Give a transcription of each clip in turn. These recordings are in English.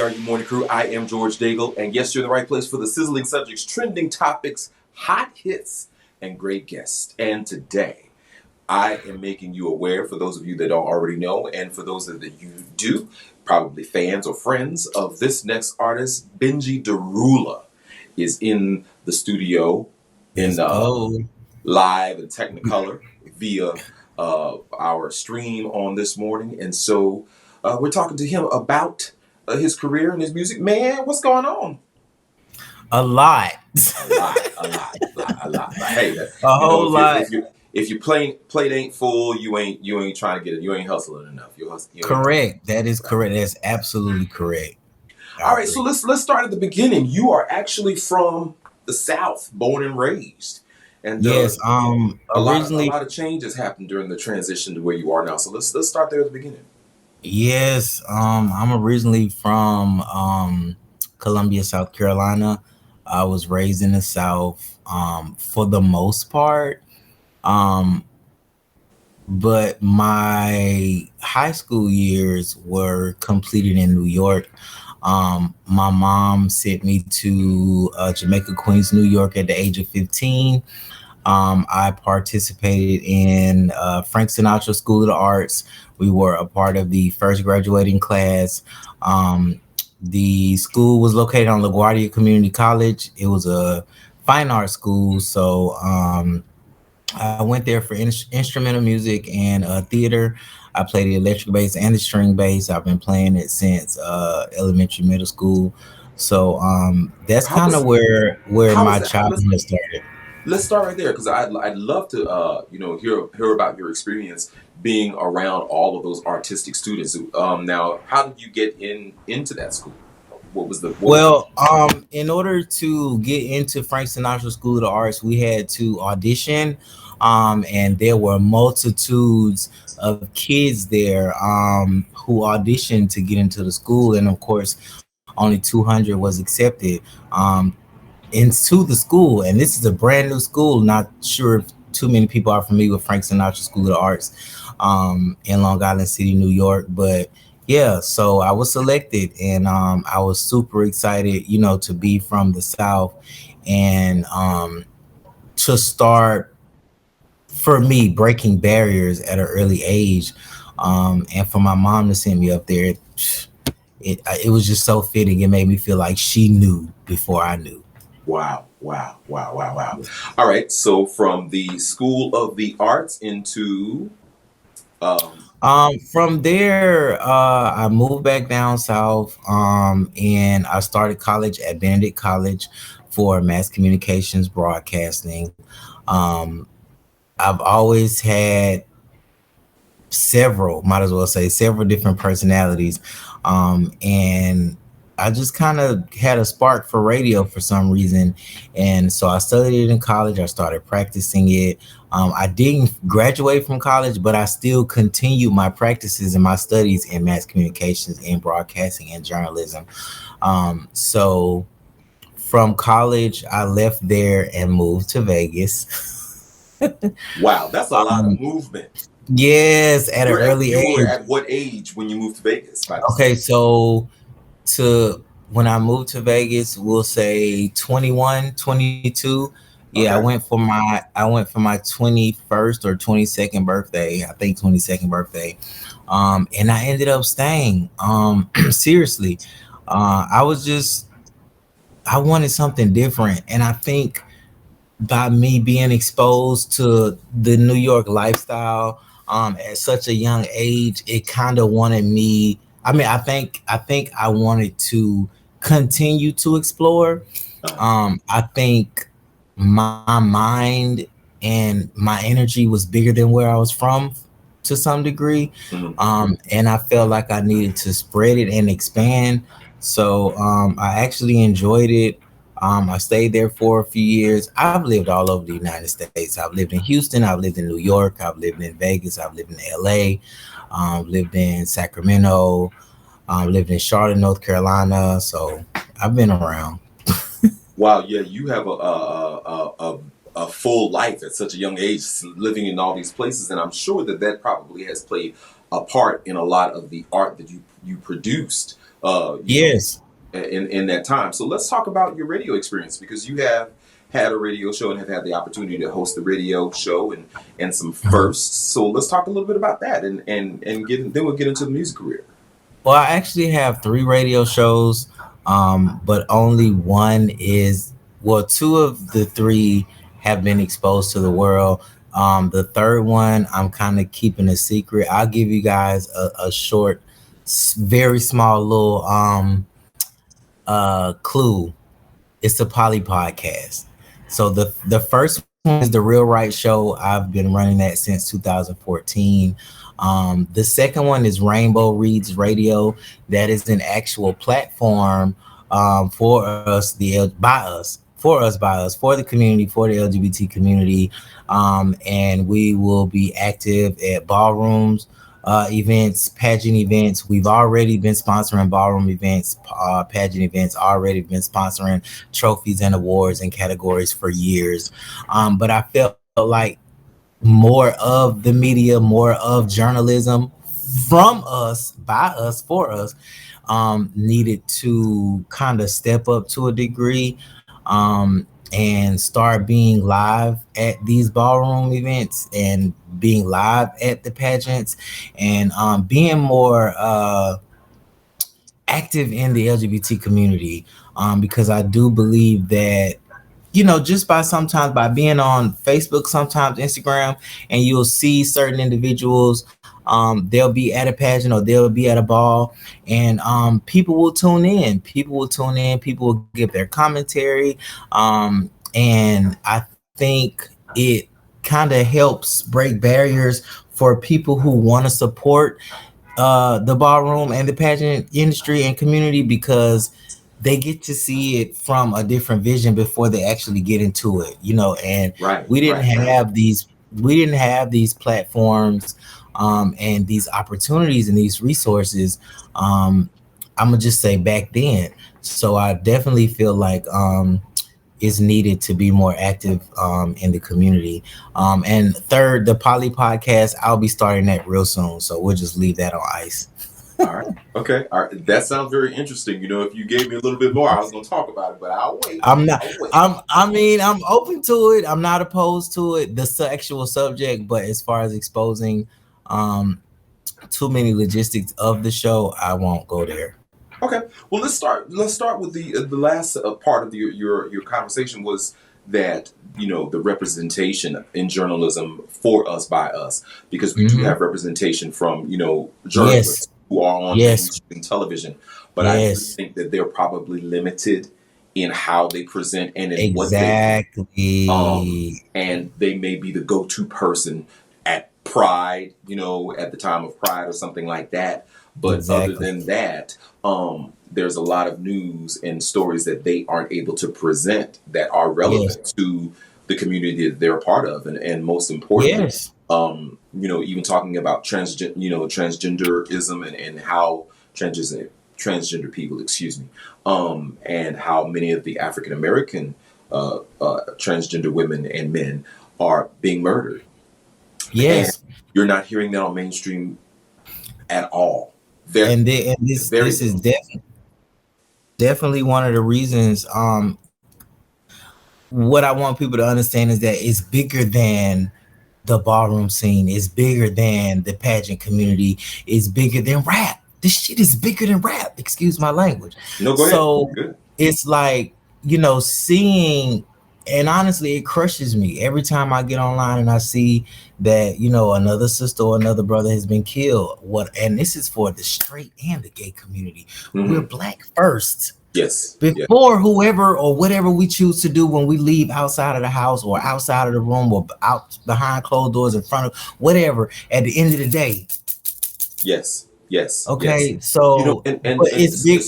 Are You Morning Crew. I am George Daigle, and yes, you're in the right place for the sizzling subjects, trending topics, hot hits, and great guests. And today, I am making you aware, for those of you that don't already know, and for those that you do, probably fans or friends of this next artist, Benji DaRula is in the studio in live and Technicolor via our stream on this morning. And so we're talking to him about his career and his music. Man, what's going on? A lot. A lot. Hey, a whole lot. If your plate ain't full, you ain't trying to get it. You ain't hustling enough. Correct. That is correct. That's absolutely correct. All right, so let's start at the beginning. You are actually from the South, born and raised. And yes, a lot of changes happened during the transition to where you are now. So let's start there at the beginning. Yes, I'm originally from Columbia, South Carolina. I was raised in the South for the most part. But my high school years were completed in New York. My mom sent me to Jamaica, Queens, New York at the age of 15. I participated in Frank Sinatra School of the Arts. We were a part of the first graduating class. The school was located on LaGuardia Community College. It was a fine arts school. So I went there for instrumental music and theater. I played the electric bass and the string bass. I've been playing it since elementary, middle school. So that's kind of where my childhood started. Let's start right there, because I'd love to hear about your experience being around all of those artistic students. Now, how did you get into that school? What was the in order to get into Frank Sinatra School of the Arts, we had to audition, and there were multitudes of kids there who auditioned to get into the school, and of course, only 200 was accepted into the school. And this is a brand new school. Not sure if too many people are familiar with Frank Sinatra School of the Arts in Long Island City, New York, but yeah, so I was selected, and I was super excited, to be from the South and to start, for me, breaking barriers at an early age, and for my mom to send me up there. It was just so fitting. It made me feel like she knew before I knew. Wow. All right, so from the School of the Arts into from there, I moved back down south, and I started college at Benedict College for mass communications broadcasting. I've always had might as well say several different personalities, and I just kind of had a spark for radio for some reason. And so I studied it in college. I started practicing it. I didn't graduate from college, but I still continue my practices and my studies in mass communications and broadcasting and journalism. So from college, I left there and moved to Vegas. Wow, that's a lot of movement. Yes, at an early age. You were at what age when you moved to Vegas? Okay, so when I moved to Vegas, we'll say 21, 22. Yeah, okay. I went for my 21st or 22nd birthday. I think 22nd birthday. And I ended up staying. Seriously. I wanted something different. And I think by me being exposed to the New York lifestyle at such a young age, it kind of wanted me. I think I wanted to continue to explore. I think my mind and my energy was bigger than where I was from to some degree. And I felt like I needed to spread it and expand. So I actually enjoyed it. I stayed there for a few years. I've lived all over the United States. I've lived in Houston. I've lived in New York. I've lived in Vegas. I've lived in LA. Lived in Sacramento. Lived in Charlotte, North Carolina. So I've been around. Wow, yeah, you have a full life at such a young age, living in all these places, and I'm sure that probably has played a part in a lot of the art that you produced You know, Yes. in that time. So let's talk about your radio experience, because you have had a radio show and have had the opportunity to host the radio show and some firsts. So let's talk a little bit about that and then we'll get into the music career. Well, I actually have three radio shows, but only one is, well, two of the three have been exposed to the world. The third one, I'm kind of keeping a secret. I'll give you guys a short, very small little clue. It's a poly podcast. So the first one is the Real Right Show. I've been running that since 2014. The second one is Rainbow Reads Radio. That is an actual platform for us, by us, for the community, for the LGBT community. And we will be active at ballrooms, events, pageant events. We've already been sponsoring ballroom events, pageant events, already been sponsoring trophies and awards and categories for years. But I felt like more of the media, more of journalism from us, by us, for us, needed to kind of step up to a degree, and start being live at these ballroom events and being live at the pageants, and being more active in the LGBT community, because I do believe that, just by sometimes by being on Facebook, sometimes Instagram, and you'll see certain individuals, they'll be at a pageant or they'll be at a ball, and people will tune in. People will give their commentary, and I think it kind of helps break barriers for people who want to support the ballroom and the pageant industry and community, because they get to see it from a different vision before they actually get into it, and Right, we didn't right, right. have these platforms, and these opportunities and these resources. I'm gonna just say back then. So I definitely feel like is needed to be more active in the community. And third, the Poly podcast, I'll be starting that real soon. So we'll just leave that on ice. All right. Okay. All right. That sounds very interesting. If you gave me a little bit more, I was going to talk about it, but I'll wait. I'm not. I'll wait. I'm open to it. I'm not opposed to it, the sexual subject. But as far as exposing, too many logistics of the show, I won't go there. Okay. Well, let's start. Let's start with the last part of your conversation was that the representation in journalism for us by us, because we do have representation from journalists Yes. who are on Yes. mainstream television, but I do Yes. think that they're probably limited in how they present and in what they Exactly. and they may be the go-to person at Pride, at the time of Pride or something like that. But other Exactly. than that, there's a lot of news and stories that they aren't able to present that are Yes. relevant to the community that they're a part of, and most importantly, Yes. even talking about transgenderism and how transgender people, excuse me, and how many of the African American transgender women and men are being murdered, and Yes. you're not hearing that on mainstream at all. Very, And very this is little. definitely one of the reasons. What I want people to understand is that it's bigger than the ballroom scene. It's bigger than the pageant community. It's bigger than rap. This shit is bigger than rap. Excuse my language. No, go ahead. So Good. it's like, seeing, and honestly, it crushes me every time I get online and I see that, another sister or another brother has been killed. And this is for the straight and the gay community. We're Hmm. black first. Yes. Yeah. Before whoever or whatever we choose to do when we leave outside of the house or outside of the room or out behind closed doors in front of whatever, at the end of the day. Yes. Yes. Yes. Okay. So And but it's big.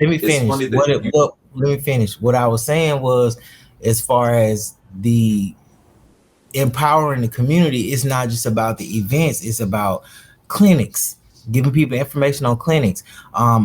Let me it's finish. funny that you. Let me finish. What I was saying was, as far as the empowering the community, it's not just about the events, it's about clinics, giving people information on clinics,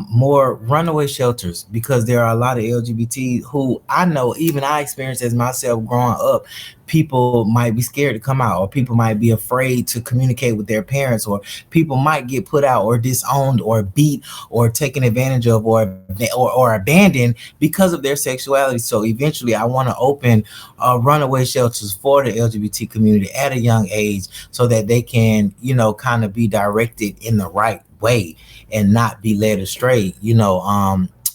more runaway shelters, because there are a lot of LGBT who I know, even I experienced as myself growing up, people might be scared to come out, or people might be afraid to communicate with their parents, or people might get put out or disowned or beat or taken advantage of, or abandoned because of their sexuality. So eventually I want to open runaway shelters for the LGBT community at a young age, so that they can, kind of be directed in the right way and not be led astray,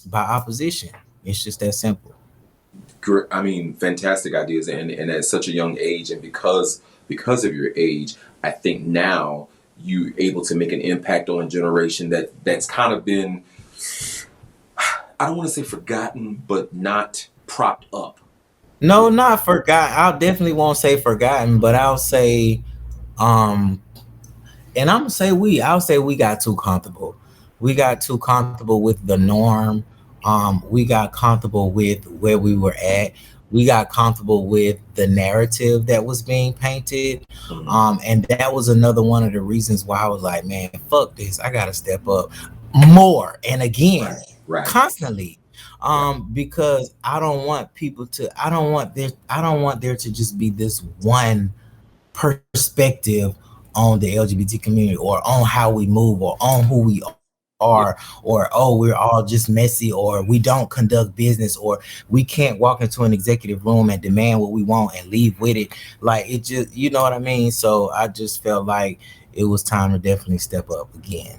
by opposition. It's just that simple. I mean, fantastic ideas, and at such a young age, and because of your age, I think now you're able to make an impact on a generation that's kind of been, I don't want to say forgotten, but not propped up. No, not forgotten. I definitely won't say forgotten, but I'll say, um, and I'll say we got too comfortable. We got too comfortable with the norm. We got comfortable with where we were at. We got comfortable with the narrative that was being painted. And that was another one of the reasons why I was like, man, fuck this. I gotta step up more and again, Right. constantly. Because I don't want there to just be this one perspective on the LGBT community, or on how we move, or on who we are, or oh, we're all just messy, or we don't conduct business, or we can't walk into an executive room and demand what we want and leave with it. Like, it just, you know what I mean? So I just felt like it was time to definitely step up again.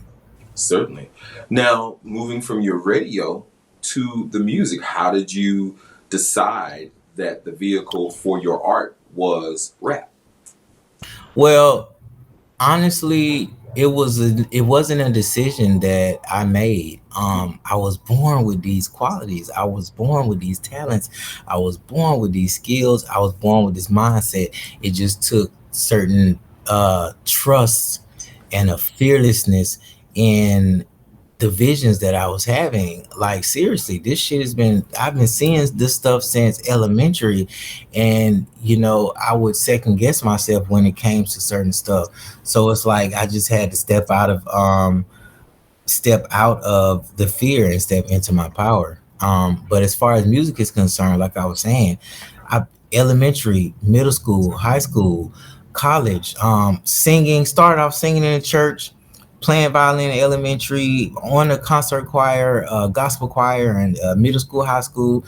Certainly. Now, moving from your radio to the music, how did you decide that the vehicle for your art was rap? Well, honestly, it wasn't a decision that I made. I was born with these qualities. I was born with these talents. I was born with these skills. I was born with this mindset. It just took certain trust and a fearlessness in the visions that I was having. Like, seriously, this shit I've been seeing this stuff since elementary. And, I would second guess myself when it came to certain stuff. So it's like I just had to step out of the fear and step into my power. But as far as music is concerned, like I was saying, I elementary, middle school, high school, college, singing, started off singing in the church, playing violin in elementary, on the concert choir, gospel choir, and middle school, high school.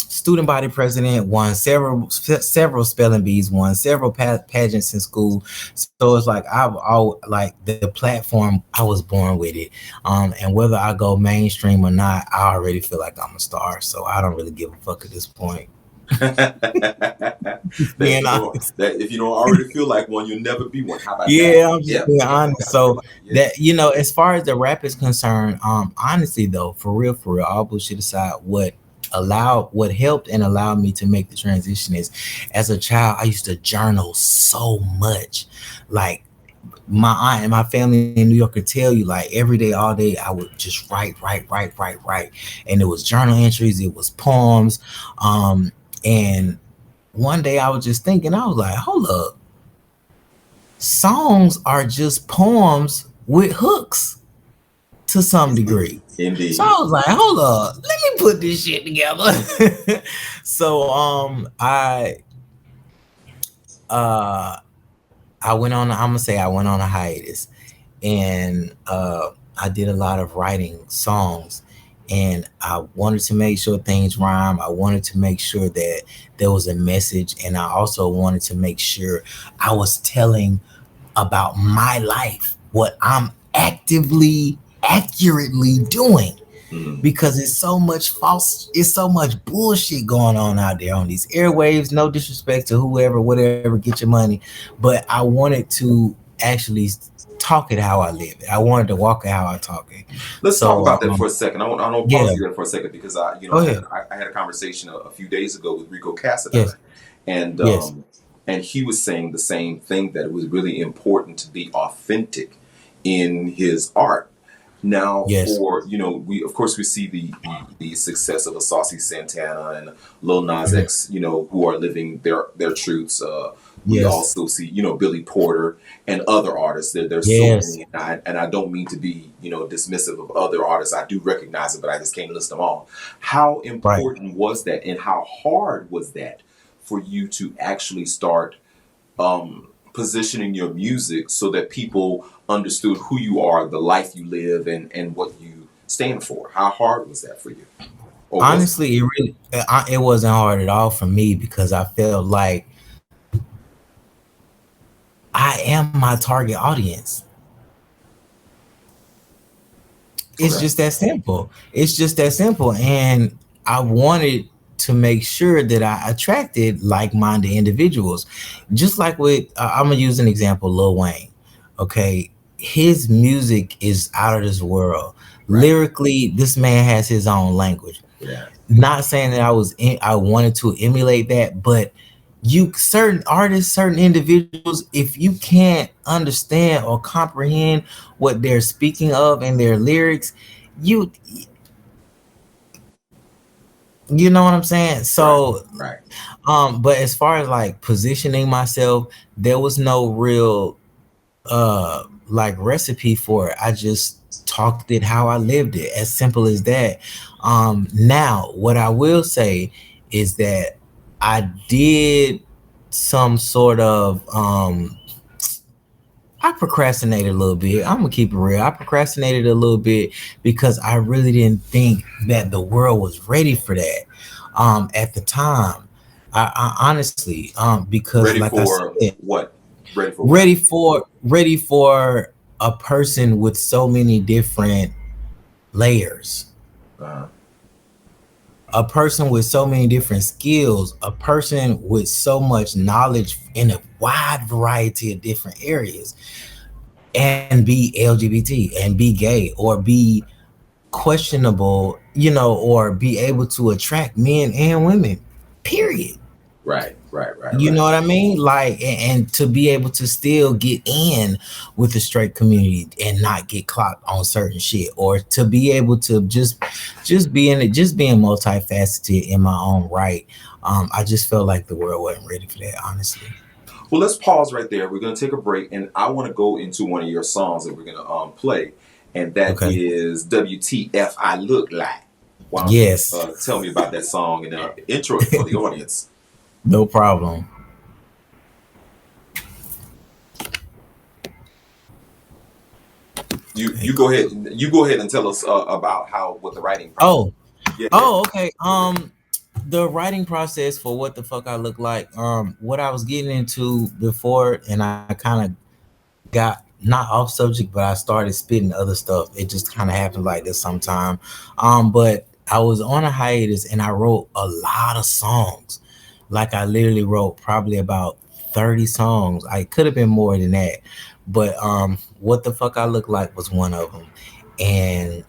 Student body president, won several spelling bees, won several pageants in school. So it's like I've all like the platform. I was born with it, and whether I go mainstream or not, I already feel like I'm a star. So I don't really give a fuck at this point. That if you don't already feel like one, you'll never be one. How about that? Yeah, I'm just being honest. So that, as far as the rap is concerned, honestly though, for real, all bullshit aside, what helped and allowed me to make the transition is, as a child, I used to journal so much. Like, my aunt and my family in New York could tell you, like, every day, all day, I would just write. And it was journal entries, it was poems. And one day I was just thinking, I was like, hold up. Songs are just poems with hooks to some degree. Indeed. So I was like, hold up, let me put this shit together. So I went on a hiatus, and I did a lot of writing songs, and I wanted to make sure things rhyme. I wanted to make sure that there was a message, and I also wanted to make sure I was telling about my life, what I'm accurately doing. Because it's so much bullshit going on out there on these airwaves. No disrespect to whoever, whatever, get your money, but I wanted to actually talk it how I live it. I wanted to walk it how I talk it. Let's talk about that for a second. I want to pause you there for a second, because I had a conversation a few days ago with Rico Cassidy, and he was saying the same thing, that it was really important to be authentic in his art. Now, for we see the success of a Saucy Santana and Lil Nas X, who are living their truths. We also see, Billy Porter and other artists. There's so many, and I don't mean to be, dismissive of other artists. I do recognize it, but I just can't list them all. How important was that, and how hard was that for you to actually start positioning your music so that people understood who you are, the life you live, and what you stand for? How hard was that for you? Or was it? Honestly, it wasn't hard at all for me because I felt like I am my target audience. It's Okay. just that simple. It's just that simple. And I wanted to make sure that I attracted like-minded individuals. Just like with, I'm gonna use an example, Lil Wayne. Okay, his music is out of this world. Right. Lyrically, this man has his own language. Yeah. Not saying that I wanted to emulate that, but you certain artists, certain individuals, if you can't understand or comprehend what they're speaking of in their lyrics, you you know what I'm saying? Right. So Right. but as far as like positioning myself, there was no real like recipe for it. I just talked it how I lived it, as simple as that. Now what I will say is that I did some sort of I procrastinated a little bit. I'm gonna keep it real. I procrastinated a little bit because I really didn't think that the world was ready for that at the time. I honestly because Ready like I for said, what? Ready for what? ready for a person with so many different layers, Uh, a person with so many different skills, a person with so much knowledge in a wide variety of different areas, and be LGBT and be gay or be questionable, or be able to attract men and women, period. right. Right. Right. You Right. know what I mean? Like, and to be able to still get in with the straight community and not get clocked on certain shit, or to be able to just being multifaceted in my own right. I just felt like the world wasn't ready for that, honestly. Well, let's pause right there. We're going to take a break, and I want to go into one of your songs that we're going to play, and that Okay. is WTF I Look Like. Why don't you Yes, tell me about that song and intro it for the audience? no problem. You go ahead. You go ahead and tell us about how what the writing process. Oh, Yeah. Yeah. okay. The writing process for What the Fuck I Look Like, what I was getting into before, and I kind of got not off subject, but I started spitting other stuff. It just kind of happened like this sometime. But I was on a hiatus and I wrote a lot of songs. Like I literally wrote probably about 30 songs. I could have been more than that. But What the Fuck I Look Like was one of them. And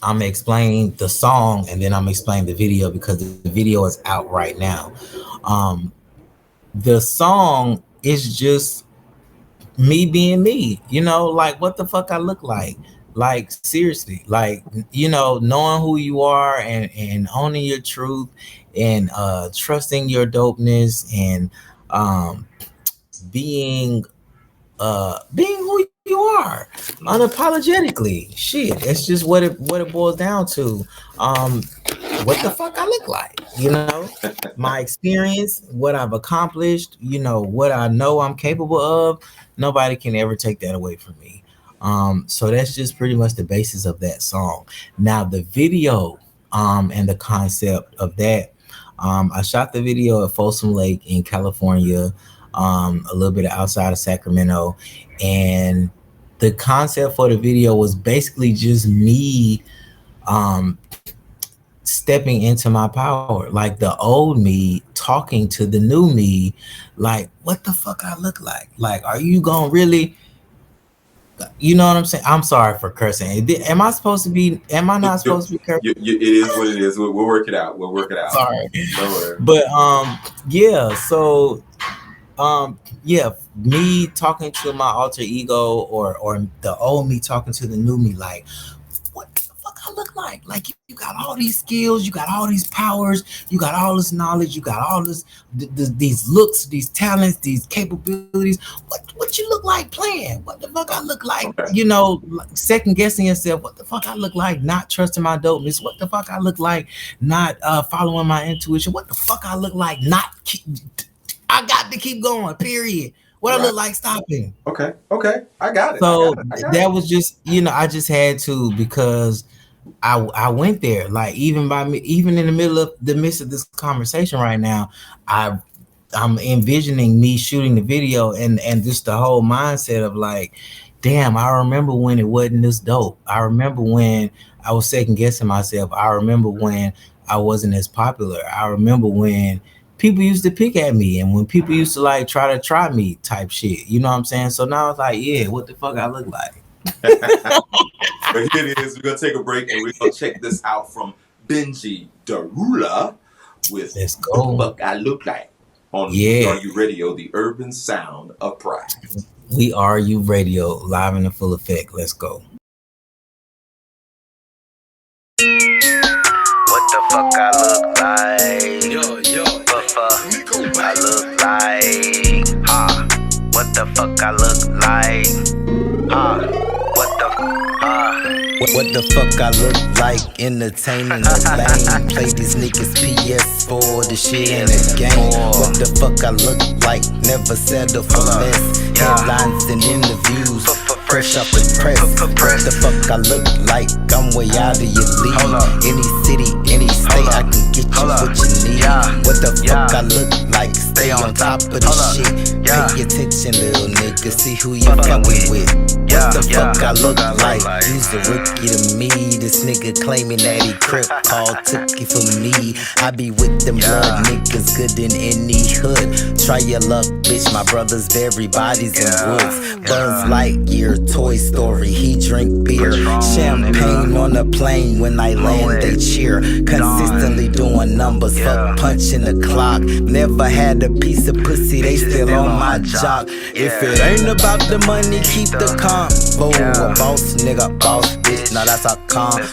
I'm explaining the song and then I'm explaining the video because the video is out right now. Um, the song is just me being me, like what the fuck I look like seriously, like, knowing who you are and owning your truth and trusting your dopeness and um being being who you are unapologetically. Shit, that's just what it boils down to. um what the fuck I look like, my experience, what I've accomplished, what I know I'm capable of. Nobody can ever take that away from me. So that's just pretty much the basis of that song. Now the video, and the concept of that, I shot the video at Folsom Lake in California, a little bit outside of Sacramento, and the concept for the video was basically just me um stepping into my power, like the old me talking to the new me, like what the fuck I look like, are you gonna really, you know what I'm saying? I'm sorry for cursing. Am I not supposed to be cursing? It is what it is. We'll work it out. We'll work it out. Sorry. No worries. But yeah, so yeah, me talking to my alter ego, or the old me talking to the new me, like what the fuck I look like? Like you got all these skills, you got all these powers, you got all this knowledge, you got all this these looks, these talents, these capabilities. What you look like playing? What the fuck I look like? Okay. You know, second guessing yourself. What the fuck I look like? Not trusting my dopeness. What the fuck I look like? Not following my intuition. What the fuck I look like? I got to keep going. Period. What I look like stopping. Okay. I got it. So that was just, you know, I just had to, because I went there. Like even in the midst of this conversation right now, I'm envisioning me shooting the video and just the whole mindset of like, damn, I remember when it wasn't this dope. I remember when I was second guessing myself. I remember when I wasn't as popular. I remember when people used to pick at me and when people used to like try me type shit. You know what I'm saying? So now it's like, yeah, what the fuck I look like? But here it is. We're going to take a break and we're going to check this out from Benji DaRula with Let's go. What the Fuck I Look Like on WERUradio, the urban sound of pride. WERUradio, live in the full effect. Let's go. What the fuck I look like? What fuck I look like? What the fuck I look like? What the fuck I look like? Entertaining the lane. Play these niggas PS4, the shit ain't a game. What the fuck I look like? Never settle for less. Headlines and interviews, fresh off the press. What the fuck I look like? I'm way out of your league. Any city, any state, I can get you what you need. What the fuck I look like? Stay on top of the shit. Pay attention, little nigga, see who you fucking with. What the fuck I look like? You's a rookie to me. This nigga claiming that he crip call took it from me. I be with them blood niggas good in any hood. Try your luck, bitch, my brother's very bodies in woods. Buzz Lightyear, Toy Story, he drink beer. Champagne on the plane, when I land they cheer. Consistently doing numbers, fuck punching the clock. Never had a piece of pussy, they still on my jock. If it ain't about the money, keep the combo. A boss nigga, boss bitch, now that's a combo.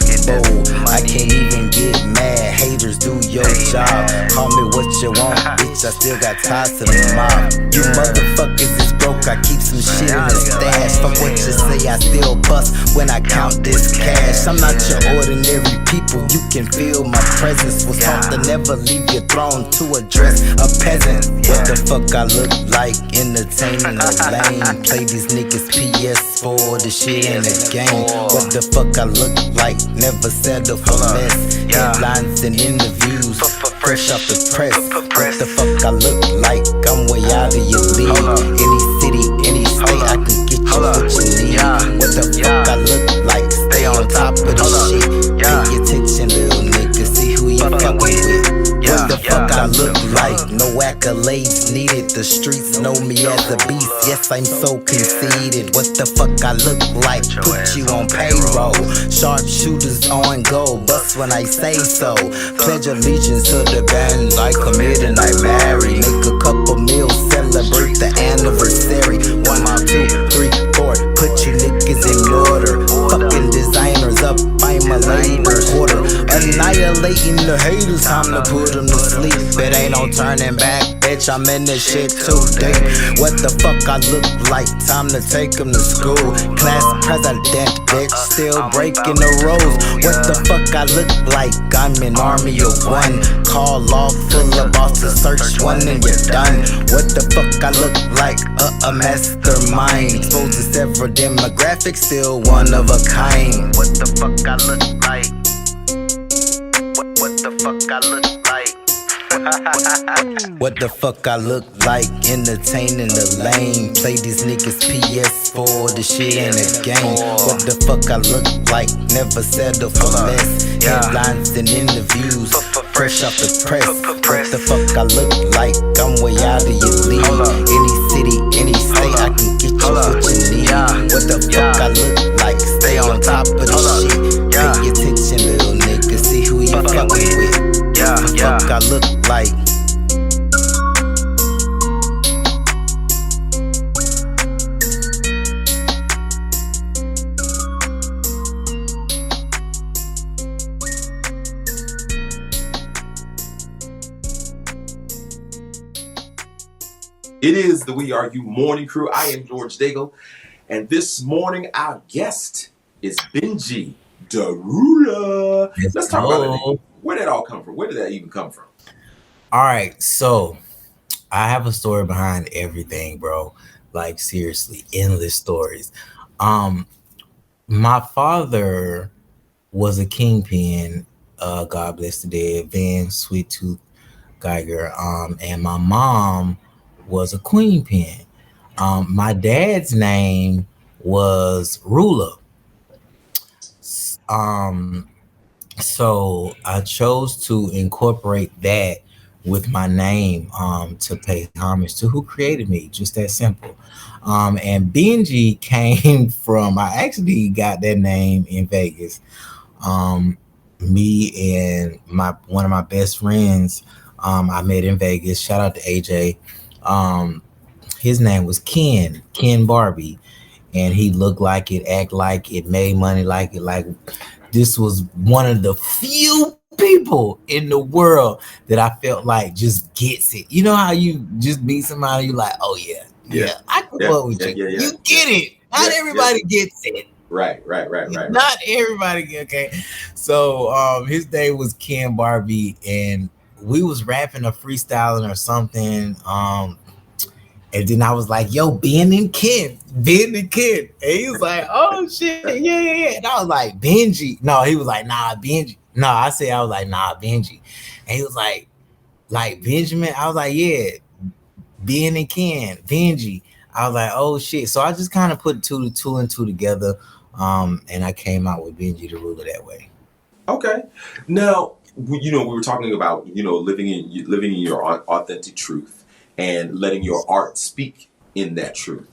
I can't even get mad, haters do your job. Call me what you want, bitch, I still got ties to the mob. You motherfuckers is broke, I keep some shit in the stash. Fuck what you say, I still bust when I count this cash. I'm not your ordinary people, you can feel my presence. Was taught to never leave your throne to address a peasant. What the fuck I look like? Entertaining the lane. Play these niggas PS4, the shit ain't a game. What the fuck I look like? Never settle for less. Headlines and interviews, fresh off the press. What the fuck I look like? I'm way out of your league. Any city, any state, I can get you what you need. What the fuck I look like? Stay on top of the shit. Pay attention, little nigga, see who you fucking with. What the fuck I look like? No accolades needed. The streets know me as a beast. Yes, I'm so conceited. What the fuck I look like? Put you on payroll. Sharpshooters on go. Bust when I say so. Pledge allegiance to the band. I commit and I marry. Make a couple meals, celebrate the anniversary. 1, 2, 3, 4. Put you niggas in order. Fucking designers up. I'm a labor quarter. Annihilating the haters. Time to put them to sleep. It ain't no turning back, bitch. I'm in this shit too deep. What the fuck I look like? Time to take them to school. Class president, bitch. Still breaking the rules. What the fuck I look like? I'm an army of one. Call off full of bosses. Search one and you're done. What the fuck I look like? A mastermind. Exposed to several demographics. Still one of a kind. What the fuck I look like? What the fuck I look like? What the fuck I look like? Entertaining the lane. Play these niggas PS4, the shit ain't a game. What the fuck I look like? Never settle for less. Headlines and interviews, fresh off the press. What the fuck I look like? I'm way out of your league. Any city, any state, I can get you what you need. What the fuck I look like? Stay on top of the shit. Pay attention, little nigga, see who you fucking with. What the fuck I look like? It is the We Are You Morning Crew. I am George Daigle, and this morning our guest is Benji DaRula. Let's talk about that name. Where did that all come from? Where did that even come from? All right, so I have a story behind everything, bro. Like seriously, endless stories. My father was a kingpin. God bless the dead, Van Sweet Tooth Geiger. And my mom was a queen pin. My dad's name was Ruler. So I chose to incorporate that with my name to pay homage to who created me. Just that simple. And Benji came from, I actually got that name in Vegas. Me and one of my best friends I met in Vegas. Shout out to AJ. His name was Ken Barbie, and he looked like it, act like it, made money like it. Like this was one of the few people in the world that I felt like just gets it. You know how you just meet somebody, you like, oh yeah, I can fuck with you. You get it. Not everybody gets it. Right. Not everybody get okay. So his name was Ken Barbie, and we was rapping or freestyling or something. And then I was like, yo, Ben and Ken. And he was like, oh shit, yeah. And I was like, Benji. No, he was like, nah, Benji. No, I was like, nah, Benji. And he was like Benjamin. I was like, yeah, Ben and Ken, Benji. I was like, oh shit. So I just kind of put two and two together. And I came out with Benji DaRula that way. Okay. Now, we were talking about, living in your authentic truth and letting your art speak in that truth.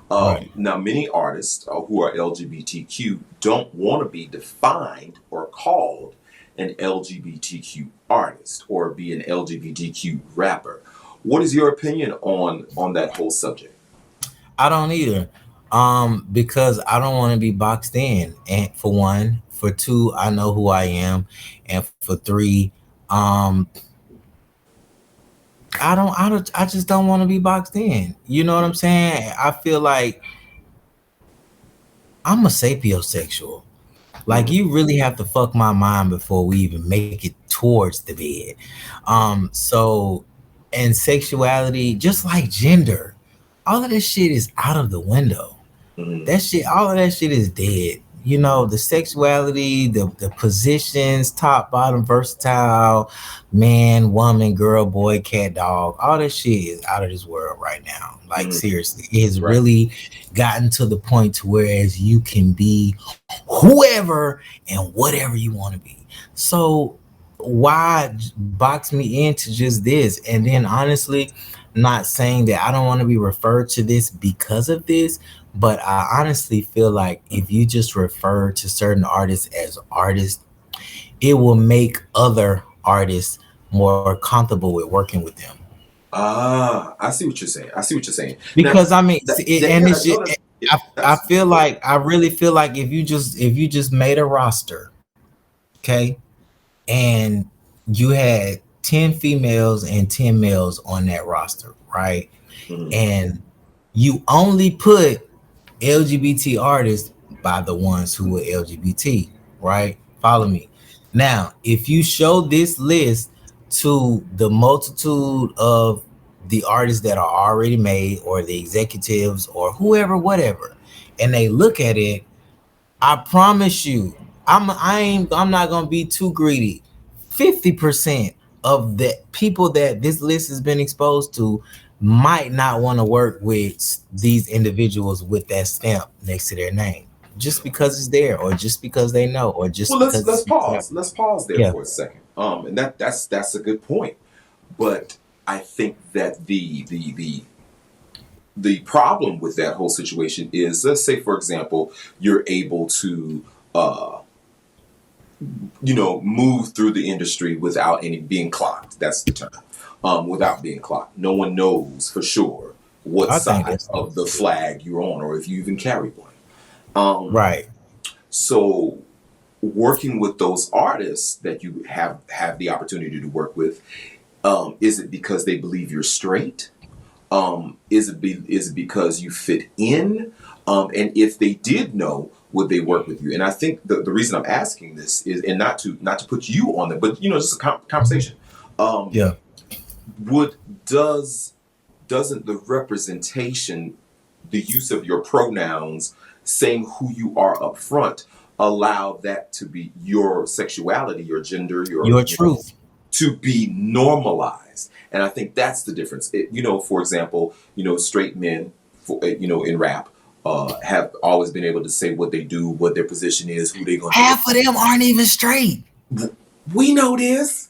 Right. Now, many artists who are LGBTQ don't want to be defined or called an LGBTQ artist or be an LGBTQ rapper. What is your opinion on that whole subject? I don't either. Because I don't want to be boxed in. And for one, for two, I know who I am, and for three, I just don't want to be boxed in. You know what I'm saying? I feel like I'm a sapiosexual. Like you really have to fuck my mind before we even make it towards the bed. So, and sexuality, just like gender, all of this shit is out of the window. That shit, all of that shit is dead. The sexuality, the positions, top, bottom, versatile, man, woman, girl, boy, cat, dog, all that shit is out of this world right now. Like seriously, it has really gotten to the point to whereas you can be whoever and whatever you want to be. So why box me into just this? And then honestly, not saying that I don't want to be referred to this because of this, but I honestly feel like if you just refer to certain artists as artists, it will make other artists more comfortable with working with them. I see what you're saying. Because now, I mean, I feel like I really feel like if you just made a roster, okay, and you had 10 females and 10 males on that roster, right? And you only put LGBT artists by the ones who were LGBT, right? Follow me. Now, if you show this list to the multitude of the artists that are already made or the executives or whoever, whatever, and they look at it, I promise you, I'm not gonna be too greedy. 50% of the people that this list has been exposed to might not want to work with these individuals with that stamp next to their name, just because it's there, or just because they know, or just because. Let's pause there for a second. And that's a good point. But I think that the problem with that whole situation is, let's say, for example, you're able to move through the industry without any being clocked. That's the term. Without being clocked. No one knows for sure what side of the flag you're on, or if you even carry one. Right. So working with those artists that you have the opportunity to work with, is it because they believe you're straight? Is it because you fit in? And if they did know, would they work with you? And I think the reason I'm asking this is, and not to put you on there, but just a conversation. Yeah. Doesn't the representation, the use of your pronouns, saying who you are up front, allow that to be your sexuality, your gender, your truth, to be normalized? And I think that's the difference. For example, straight men, in rap, have always been able to say what they do, what their position is, who they going to. Half of them aren't even straight. We know this.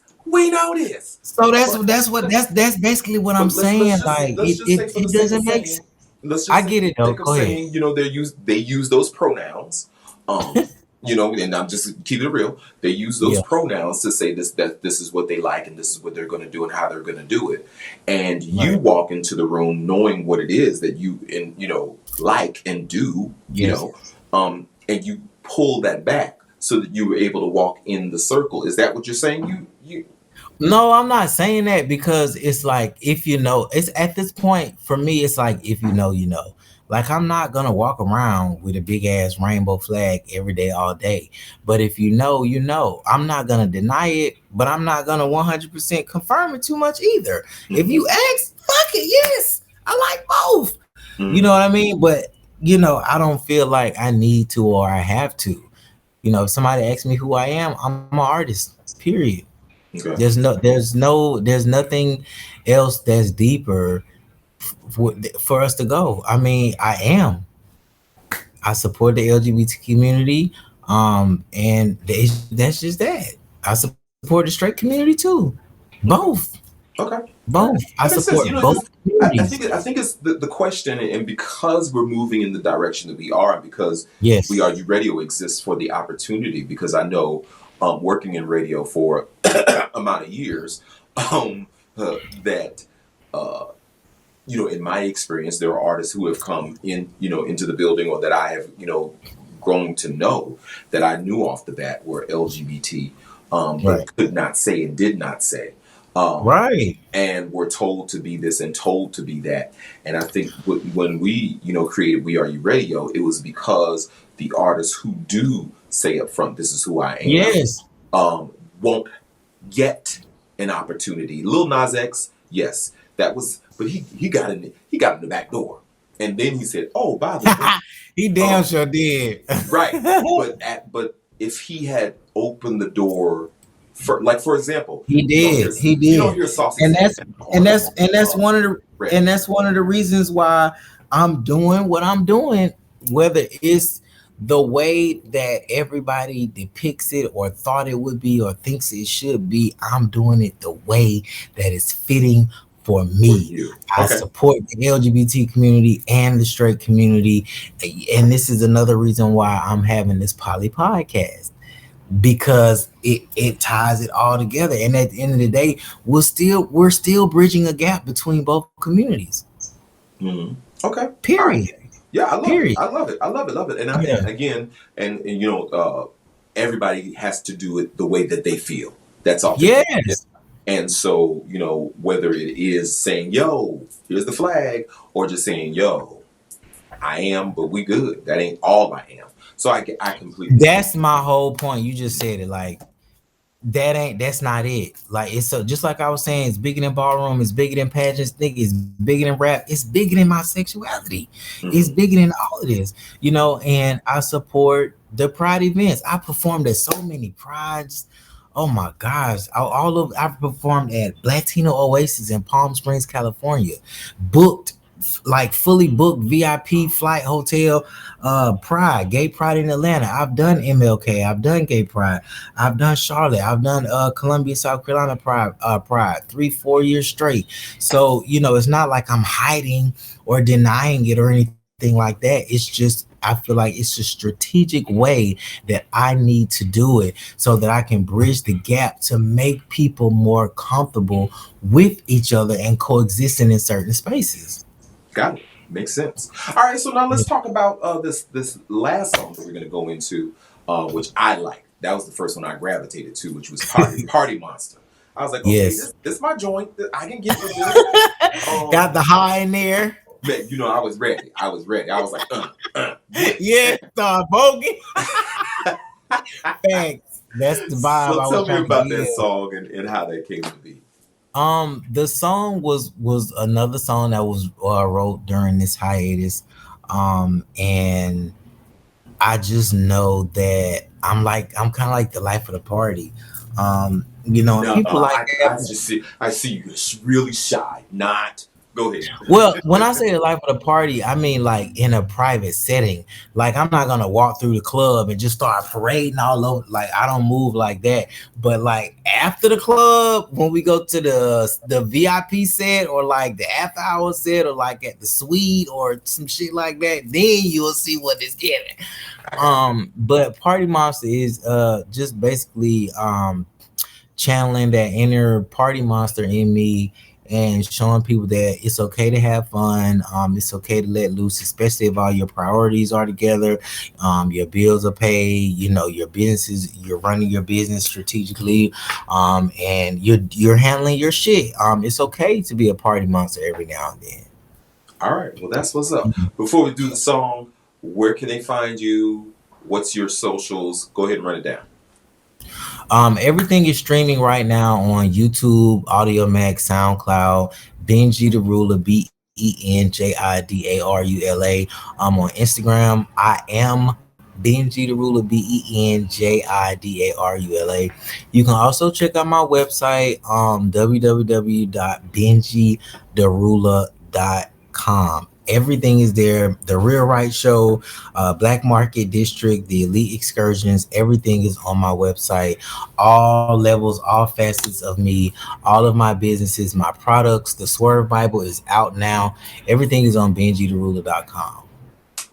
So that's basically what I'm saying. It doesn't make sense. I get it though. Go ahead. They use those pronouns. And I'm just keeping it real. They use those pronouns to say that this is what they like and this is what they're going to do and how they're going to do it. And you walk into the room knowing what it is that you like and do. And you pull that back so that you were able to walk in the circle. Is that what you're saying? No, I'm not saying that, because it's like, if it's at this point for me, it's like, if you know. Like, I'm not gonna walk around with a big ass rainbow flag every day, all day. But if you know, I'm not gonna deny it, but I'm not gonna 100% confirm it too much either. Mm-hmm. If you ask, fuck it, yes, I like both. Mm-hmm. You know what I mean? But I don't feel like I need to or I have to. If somebody asks me who I am, I'm an artist. Period. Okay. There's nothing else that's deeper for us to go. I mean, I support the LGBT community, and that's just that. I support the straight community too. Both. Okay. Both. I support both. I think it's the question, and because we're moving in the direction that we are, and because WERUradio exists for the opportunity, because I know, working in radio for amount of years, that in my experience, there are artists who have come in, into the building, or that I have, grown to know, that I knew off the bat were LGBT, but could not say and did not say. And were told to be this and told to be that. And I think when we, created WERUradio, it was because the artists who do say up front, this is who I am, won't get an opportunity. Lil Nas X, yes, that was, but he got in the back door, and then he said, "Oh, by the way," he damn sure did. Right, but if he had opened the door, for example, he did. You don't hear Saucy, and that's one of the reasons why I'm doing what I'm doing, whether it's the way that everybody depicts it or thought it would be or thinks it should be. I'm doing it the way that is fitting for me. I support the LGBT community and the straight community. And this is another reason why I'm having this poly podcast, because it ties it all together. And at the end of the day, we're still bridging a gap between both communities. Mm-hmm. Okay. Period. Yeah, I love it. I love it. And everybody has to do it the way that they feel. That's all. Yes. And so, whether it is saying, "Yo, here's the flag," or just saying, "Yo, I am, but we good." That ain't all I am. So I completely. That's my whole point. You just said it. Like, that's not it. Like, it's just like I was saying, it's bigger than ballroom, it's bigger than pageants, it's bigger than rap, it's bigger than my sexuality. Mm-hmm. It's bigger than all of this, and I support the pride events. I performed at so many prides. Oh my gosh. I've performed at Latino Oasis in Palm Springs, California, booked, like fully booked VIP flight, hotel, Pride, Gay Pride in Atlanta. I've done MLK, I've done Gay Pride, I've done Charlotte, I've done Columbia, South Carolina Pride 3-4 years straight. So it's not like I'm hiding or denying it or anything like that. It's just, I feel like it's a strategic way that I need to do it so that I can bridge the gap to make people more comfortable with each other and coexisting in certain spaces. Got it. Makes sense. All right, so now let's talk about this last song that we're going to go into, which I like. That was the first one I gravitated to, which was Party Monster. I was like, okay, Yes. this my joint. I can get with this. Got the high in there. Man, you know, I was ready. I was like, yeah, bogey. Thanks. That's the vibe. So tell me about that song and how that came to be. The song was another song that was wrote during this hiatus, and I just know that I'm kind of like the life of the party. You know, people I see you're really shy. Not. Go ahead. Well, when I say the life of the party, I mean like in a private setting. Like I'm not gonna walk through the club and just start parading all over. Like I don't move like that. But like after the club, when we go to the VIP set or like the after hour set or like at the suite or some shit like that, then you'll see what it's getting. But Party Monster is just basically channeling that inner party monster in me and showing people that it's okay to have fun. It's okay to let loose, especially if all your priorities are together. Your bills are paid. You know, you're running your business strategically, and you're handling your shit. It's okay to be a party monster every now and then. All right, well, that's what's up. Before we do the song, where can they find you? What's your socials? Go ahead and run it down. Everything is streaming right now on YouTube, Audio Max, SoundCloud, Benji DaRula, BenjiDarula. On Instagram, I am Benji DaRula, BenjiDarula. You can also check out my website, www.benjidarula.com. Everything is there. The Real Right Show, Black Market District, the Elite Excursions, everything is on my website. All levels, all facets of me, all of my businesses, my products. The Swerve Bible is out now. Everything is on benjidarula.com.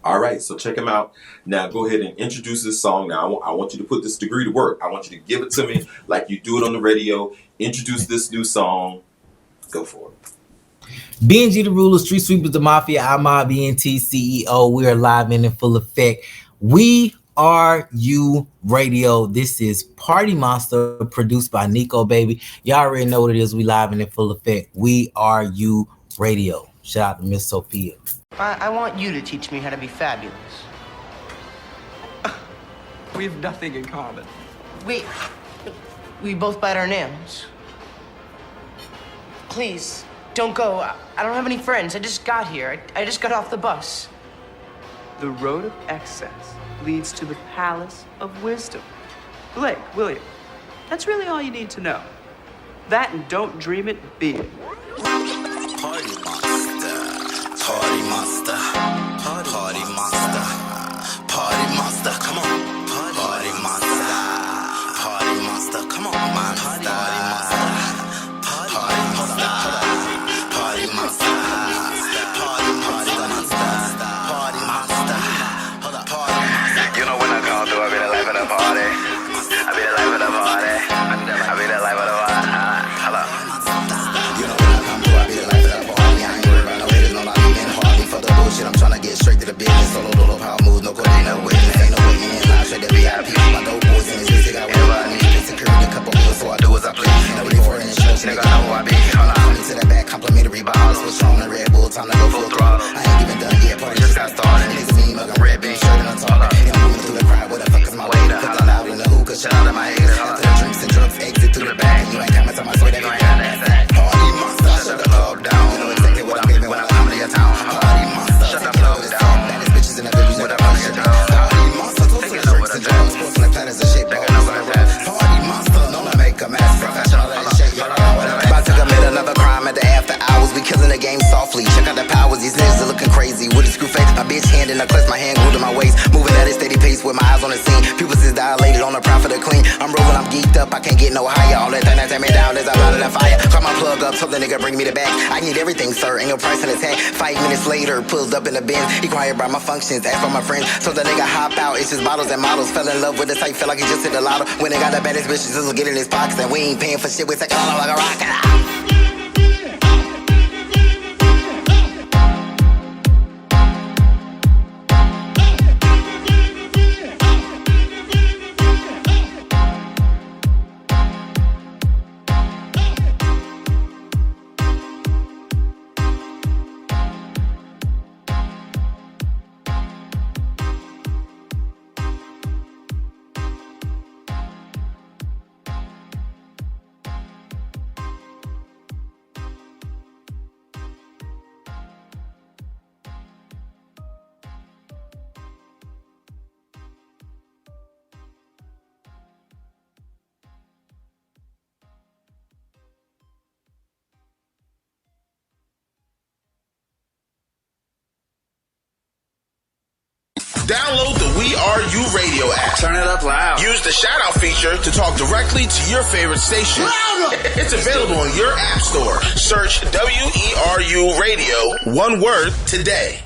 All right, so check him out. Now go ahead and introduce this song. Now I want you to put this degree to work. I want you to give it to me like you do it on the radio. Introduce this new song. Go for it. Benji DaRula, Street Sweepers, the Mafia, I'm BNT CEO. We are live and in full effect. We are you radio. This is Party Monster, produced by Nico, baby. Y'all already know what it is. We live and in full effect. We are you radio. Shout out to Miss Sophia. I want you to teach me how to be fabulous. We have nothing in common. We both bite our nails. Please. Don't go. I don't have any friends. I just got here. I just got off the bus. The road of excess leads to the palace of wisdom. Blake, William, that's really all you need to know. That and don't dream it big. Party monster, party monster, party monster, party monster, come on. Party monster, party monster, come on, monster. Party monster, party monster. You know when I come through, I be the life of the party. I be the life of the party. I be the life of the party. Hello. You know when I come through, I be the life of the party. I ain't worried about no haters, no not even hardly for the bullshit. I'm tryna get straight to the business. Solo dolo power moves, no coordinate witness. Ain't no waiting in line, straight to VIP. My dope boys in this music, I whatever I need. Get security, a couple meals, so I do as I please. Nobody for an insurance, nigga, I know who I be. Hold on, to that back, complimentary bottles. What's wrong, the Red Bull, time to go full throttle. I ain't even done yet, party just got started. Niggas mean, muggin' red bean, shirt and I'm talking. And I'm moving through the crowd, where the fuck is my way? Put that out in the hookah, shout out to my haters. After the drinks and drugs, exit through the back. And you ain't coming to my sweat, you ain't got that. Party monster, shut the club down. You know exactly what I'm giving when I come to your town. Party monster, shut the club down. Baddest bitches in the village, with a bunch of drugs. Party monster, toast to the drinks and drugs. Sports and the platters and shit, balls and rap. Party monster, don't make a mess. Professional and shit, you know what about to commit another crime at the after hours. We killing the game softly. Check out the powers, these niggas are looking crazy. With a screw face, my bitch hand in a clutch, my hand glued to my waist. Moving at a steady pace with my eyes on the scene. Pupils is dilated on the prime for the clean. I'm rolling, I'm geeked up, I can't get no higher. All that thing that take me down is I run in the fire. Call my plug up, so the nigga bring me the bag. I need everything, sir, ain't no price in the tag. 5 minutes later, pulls up in the bin. Inquired by my functions, asked for my friends. So the nigga hop out, it's just bottles and models. Fell in love with the type, felt like he just hit the lotto. When they got the baddest bitches, just get in his pockets. And we ain't paying for shit, we take it all like a rocket. Download the WERUradio app. Turn it up loud. Use the shout-out feature to talk directly to your favorite station. It's available in your app store. Search WERUradio, one word, today.